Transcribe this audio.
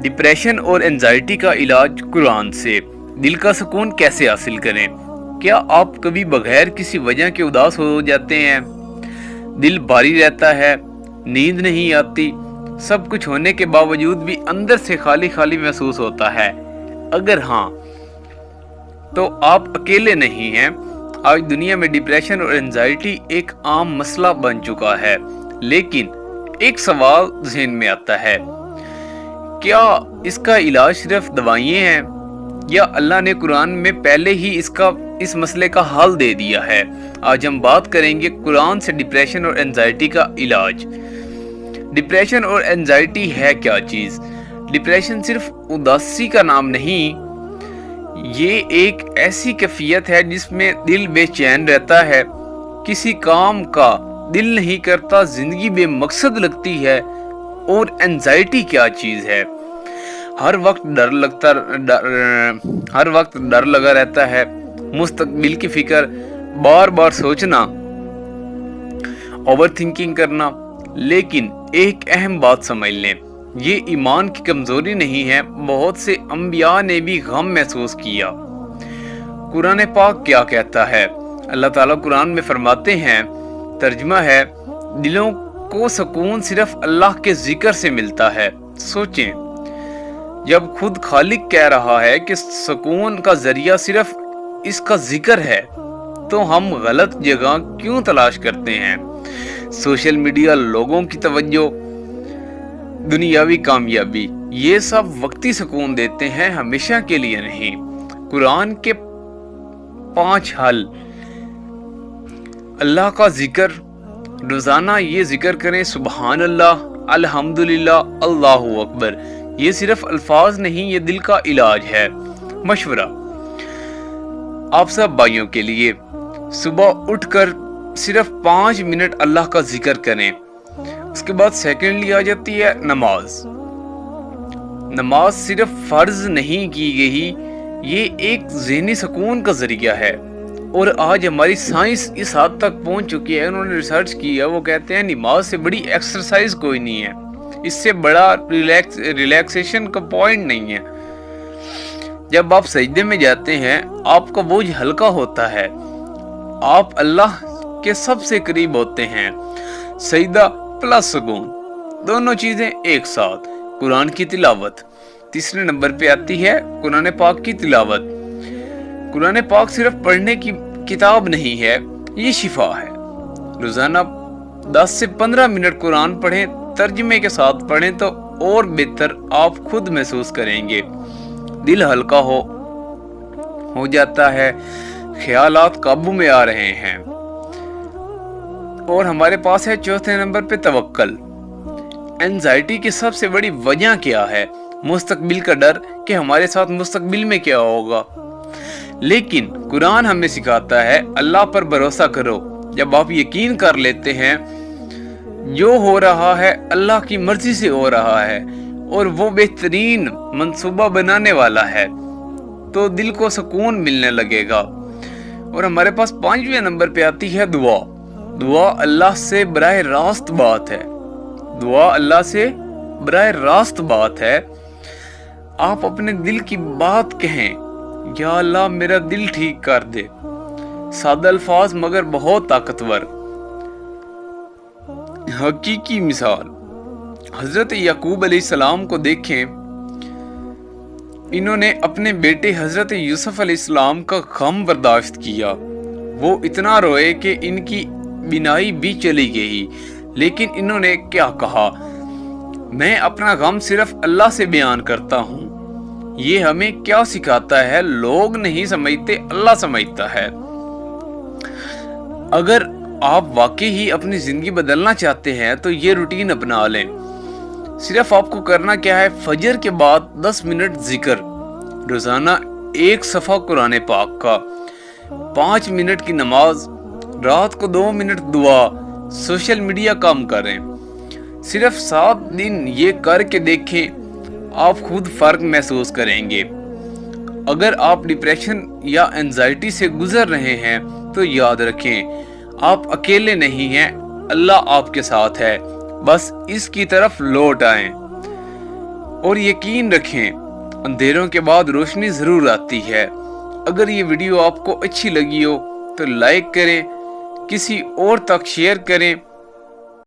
Depression اور anxiety کا علاج قرآن سے۔ دل کا سکون کیسے حاصل کریں؟ کیا آپ کبھی بغیر کسی وجہ کے اداس ہو جاتے ہیں؟ دل بھاری رہتا ہے، نیند نہیں آتی، سب کچھ ہونے کے باوجود بھی اندر سے خالی خالی محسوس ہوتا ہے؟ اگر ہاں تو آپ اکیلے نہیں ہیں۔ آج دنیا میں ڈپریشن اور انزائٹی ایک عام مسئلہ بن چکا ہے، لیکن ایک سوال ذہن میں آتا ہے، کیا اس کا علاج صرف دوائیں ہیں یا اللہ نے قرآن میں پہلے ہی اس مسئلے کا حل دے دیا ہے؟ آج ہم بات کریں گے قرآن سے ڈپریشن اور انزائٹی کا علاج۔ ڈپریشن اور انزائٹی ہے کیا چیز؟ ڈپریشن صرف اداسی کا نام نہیں، یہ ایک ایسی کیفیت ہے جس میں دل بے چین رہتا ہے، کسی کام کا دل نہیں کرتا، زندگی بے مقصد لگتی ہے۔ اور انزائٹی کیا چیز ہے؟ ہر وقت ڈر لگا رہتا ہے، مستقبل کی فکر، بار بار سوچنا، اوور تھنکنگ کرنا۔ لیکن ایک اہم بات سمجھ لیں، یہ ایمان کی کمزوری نہیں ہے، بہت سے انبیاء نے بھی غم محسوس کیا۔ قرآن پاک کیا کہتا ہے؟ اللہ تعالیٰ قرآن میں فرماتے ہیں، ترجمہ ہے، دلوں کو سکون صرف اللہ کے ذکر سے ملتا ہے۔ سوچیں، جب خود خالق کہہ رہا ہے کہ سکون کا ذریعہ صرف اس کا ذکر ہے، تو ہم غلط جگہ کیوں تلاش کرتے ہیں؟ سوشل میڈیا، لوگوں کی توجہ، دنیاوی کامیابی، یہ سب وقتی سکون دیتے ہیں، ہمیشہ کے لیے نہیں۔ قرآن کے 5 حل۔ اللہ کا ذکر، روزانہ یہ ذکر کریں، سبحان اللہ، الحمدللہ، اللہ اکبر۔ یہ صرف الفاظ نہیں، یہ دل کا علاج ہے۔ مشورہ آپ سب بھائیوں کے لیے، صبح اٹھ کر صرف 5 منٹ اللہ کا ذکر کریں۔ اس کے بعد سیکنڈلی آ جاتی ہے نماز۔ نماز صرف فرض نہیں کی گئی، یہ ایک ذہنی سکون کا ذریعہ ہے۔ اور آج ہماری سائنس اس حد تک پہنچ چکی ہے، انہوں نے ریسرچ کی ہے، وہ کہتے ہیں نماز سے بڑی ایکسرسائز کوئی نہیں ہے، اس سے بڑا ریلیکسیشن کا پوائنٹ نہیں ہے۔ جب آپ سجدے میں جاتے ہیں، آپ کا بوجھ ہلکا ہوتا ہے، آپ اللہ کے سب سے قریب ہوتے ہیں۔ سجدہ پلس سکون، دونوں چیزیں ایک ساتھ۔ قرآن کی تلاوت تیسرے نمبر پہ آتی ہے، قرآن پاک کی تلاوت۔ قرآن پاک صرف پڑھنے کی کتاب نہیں ہے، یہ شفا ہے۔ روزانہ 10 سے 15 منٹ قرآن پڑھیں، ترجمے کے ساتھ پڑھیں تو اور بہتر آپ خود محسوس کریں گے۔ دل ہلکا ہو جاتا ہے، خیالات قابو میں آ رہے ہیں۔ اور ہمارے پاس ہے چوتھے نمبر پہ توکل۔ انزائٹی کی سب سے بڑی وجہ کیا ہے؟ مستقبل کا ڈر کہ ہمارے ساتھ مستقبل میں کیا ہوگا۔ لیکن قرآن ہمیں سکھاتا ہے، اللہ پر بھروسہ کرو۔ جب آپ یقین کر لیتے ہیں جو ہو رہا ہے اللہ کی مرضی سے ہو رہا ہے اور وہ بہترین منصوبہ بنانے والا ہے، تو دل کو سکون ملنے لگے گا۔ اور ہمارے پاس 5ویں نمبر پہ آتی ہے دعا۔ دعا اللہ سے براہ راست بات ہے۔ دعا اللہ سے براہ راست بات ہے۔ آپ اپنے دل کی بات کہیں، یا اللہ میرا دل ٹھیک کر دے۔ سادہ الفاظ مگر بہت طاقتور۔ حقیقی مثال، حضرت یعقوب علیہ السلام کو دیکھیں، انہوں نے اپنے بیٹے حضرت یوسف علیہ السلام کا غم برداشت کیا۔ وہ اتنا روئے کہ ان کی بینائی بھی چلی گئی، لیکن انہوں نے کیا کہا؟ میں اپنا غم صرف اللہ سے بیان کرتا ہوں۔ یہ ہمیں کیا سکھاتا ہے؟ لوگ نہیں سمجھتے، اللہ سمجھتا ہے۔ اگر آپ واقعی ہی اپنی زندگی بدلنا چاہتے ہیں تو یہ روٹین اپنا لیں۔ صرف آپ کو کرنا کیا ہے؟ فجر کے بعد 10 منٹ ذکر، روزانہ 1 صفحہ قرآن پاک کا، 5 منٹ کی نماز، رات کو 2 منٹ دعا، سوشل میڈیا کم کریں۔ صرف 7 دن یہ کر کے دیکھیں، آپ خود فرق محسوس کریں گے۔ اگر آپ ڈپریشن یا انزائٹی سے گزر رہے ہیں تو یاد رکھیں، آپ اکیلے نہیں ہیں، اللہ آپ کے ساتھ ہے، بس اس کی طرف لوٹ آئیں۔ اور یقین رکھیں اندھیروں کے بعد روشنی ضرور آتی ہے۔ اگر یہ ویڈیو آپ کو اچھی لگی ہو تو لائک کریں، کسی اور تک شیئر کریں